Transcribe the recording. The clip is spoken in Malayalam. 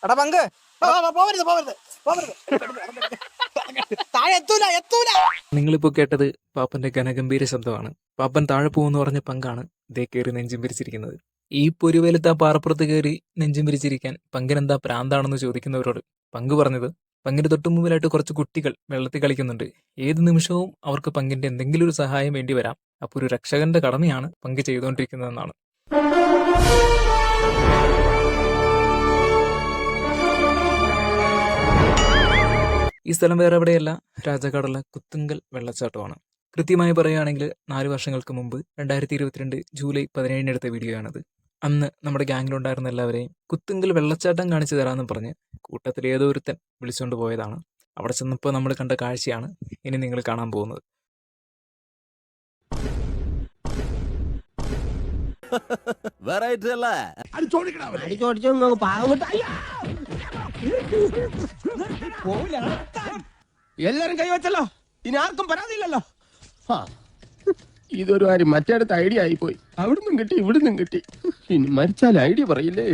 എടാ പങ്ക് പോവരുത് പോവരുത് പോവരുത്. താഴെ എത്തൂല എത്തൂല. നിങ്ങളിപ്പോൾ കേട്ടത് പാപ്പന്റെ ഘനഗംഭീര ശബ്ദമാണ്. പാപ്പൻ താഴെ പോകുമെന്ന് പറഞ്ഞ പങ്കാണ് ഇതേ കയറി നെഞ്ചും പിരിച്ചിരിക്കുന്നത്. ഈ പൊരുവേലത്ത് ആ പാറപ്പുറത്ത് കയറി നെഞ്ചും പിരിച്ചിരിക്കാൻ പങ്കിനെന്താ പ്രാന്താണെന്ന് ചോദിക്കുന്നവരോട് പങ്ക് പറഞ്ഞത്, പങ്കിന് തൊട്ടു മുമ്പിലായിട്ട് കുറച്ച് കുട്ടികൾ വെള്ളത്തിൽ കളിക്കുന്നുണ്ട്. ഏത് നിമിഷവും അവർക്ക് പങ്കിന്റെ എന്തെങ്കിലും ഒരു സഹായം വേണ്ടി വരാം. അപ്പോൾ ഒരു രക്ഷകന്റെ കടമയാണ് പങ്ക് ചെയ്തുകൊണ്ടിരിക്കുന്നതെന്നാണ്. ഈ സ്ഥലം വേറെ എവിടെയല്ല, രാജാക്കാടുള്ള കുത്തുങ്കൽ വെള്ളച്ചാട്ടമാണ്. കൃത്യമായി പറയുകയാണെങ്കിൽ 4 വർഷങ്ങൾക്ക് മുമ്പ് 2022 ജൂലൈ 17 എടുത്ത വീഡിയോയാണത്. അന്ന് നമ്മുടെ ഗ്യാങ്ങിലുണ്ടായിരുന്ന എല്ലാവരെയും കുത്തുങ്കൽ വെള്ളച്ചാട്ടം കാണിച്ചു തരാമെന്ന് പറഞ്ഞ് കൂട്ടത്തിൽ ഏതോ ഒരുത്തൻ വിളിച്ചുകൊണ്ട് പോയതാണ്. അവിടെ ചെന്നപ്പോൾ നമ്മൾ കണ്ട കാഴ്ചയാണ് ഇനി നിങ്ങൾ കാണാൻ പോകുന്നത്. എല്ലാരും കൈവച്ചല്ലോ, ഇനി ആർക്കും പരാതിയില്ലല്ലോ. ഇതൊരു കാര്യം മറ്റേടത്ത് ഐഡിയ ആയിപ്പോയി. അവിടുന്നും കിട്ടി ഇവിടുന്നും കിട്ടി. ഇനി മരിച്ചാൽ ഐഡിയ പറയില്ലേ.